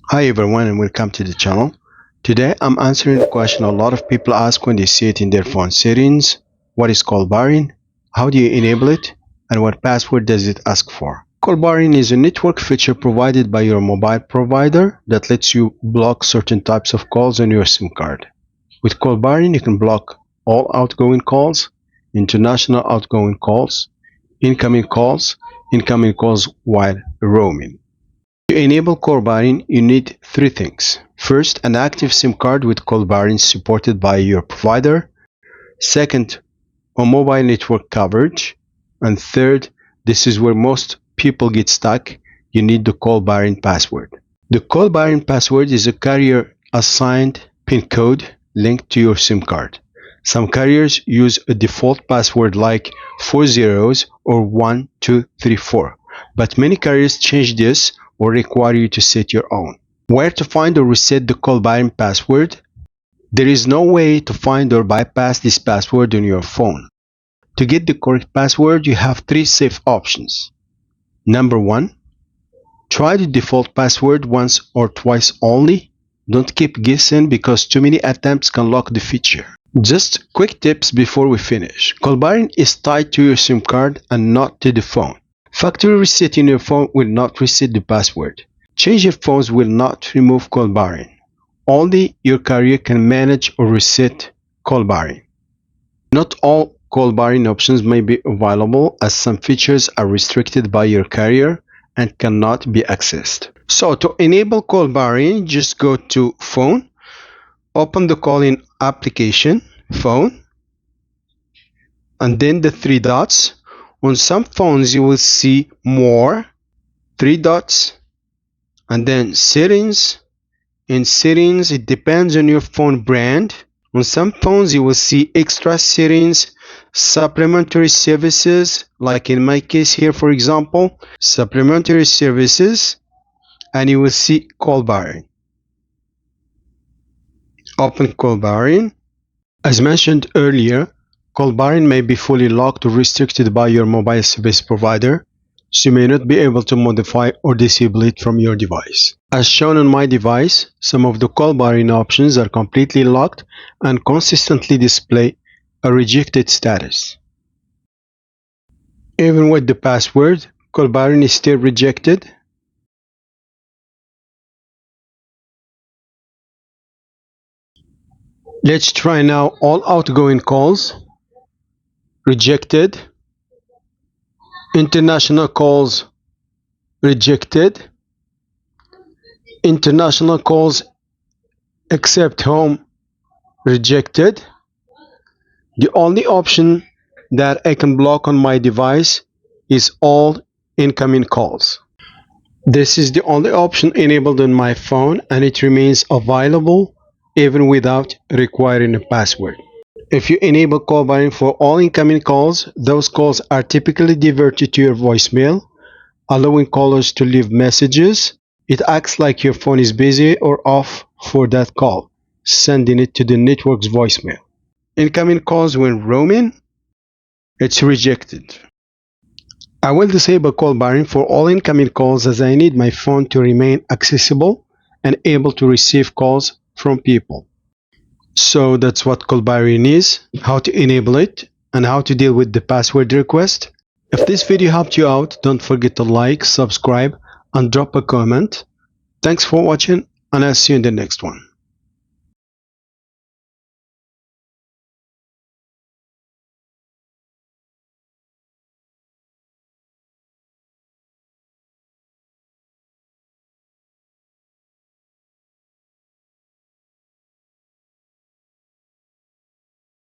Hi everyone and welcome to the channel. Today I'm answering the question a lot of people ask when they see it in their phone settings. What is call barring? How do you enable it? And what password does it ask for? Call barring is a network feature provided by your mobile provider that lets you block certain types of calls on your SIM card. With call barring you can block all outgoing calls, international outgoing calls, incoming calls while roaming. To enable call barring, you need three things. First, an active SIM card with call barring supported by your provider. Second, a mobile network coverage. And third, this is where most people get stuck, you need the call barring password. The call barring password is a carrier assigned PIN code linked to your SIM card. Some carriers use a default password like 4 zeros or 1234, but many carriers change this or require you to set your own. Where to find or reset the call barring password? There is no way to find or bypass this password on your phone. To get the correct password, you have three safe options. Number 1. Try the default password once or twice only. Don't keep guessing because too many attempts can lock the feature. Just quick tips before we finish. Call barring is tied to your SIM card and not to the phone. Factory resetting your phone will not reset the password. Change your phones will not remove call barring. Only your carrier can manage or reset call barring. Not all call barring options may be available as some features are restricted by your carrier and cannot be accessed. So to enable call barring, just go to phone, open the calling application, phone, and then the three dots. On some phones you will see more, three dots, and then settings. In settings, it depends on your phone brand. On some phones you will see extra settings, supplementary services, like in my case here for example, supplementary services, and you will see call barring. Open call barring. As mentioned earlier, call barring may be fully locked or restricted by your mobile service provider, so you may not be able to modify or disable it from your device. As shown on my device, some of the call barring options are completely locked and consistently display a rejected status. Even with the password, call barring is still rejected. Let's try now all outgoing calls, rejected, international calls, rejected, international calls except home, rejected. The only option that I can block on my device is all incoming calls. This is the only option enabled on my phone and it remains available even without requiring a password. If you enable call barring for all incoming calls, those calls are typically diverted to your voicemail, allowing callers to leave messages. It acts like your phone is busy or off for that call, sending it to the network's voicemail. Incoming calls when roaming, it's rejected. I will disable call barring for all incoming calls as I need my phone to remain accessible and able to receive calls from people. So that's what call barring is, how to enable it, and how to deal with the password request. If this video helped you out, don't forget to like, subscribe, and drop a comment. Thanks for watching, and I'll see you in the next one.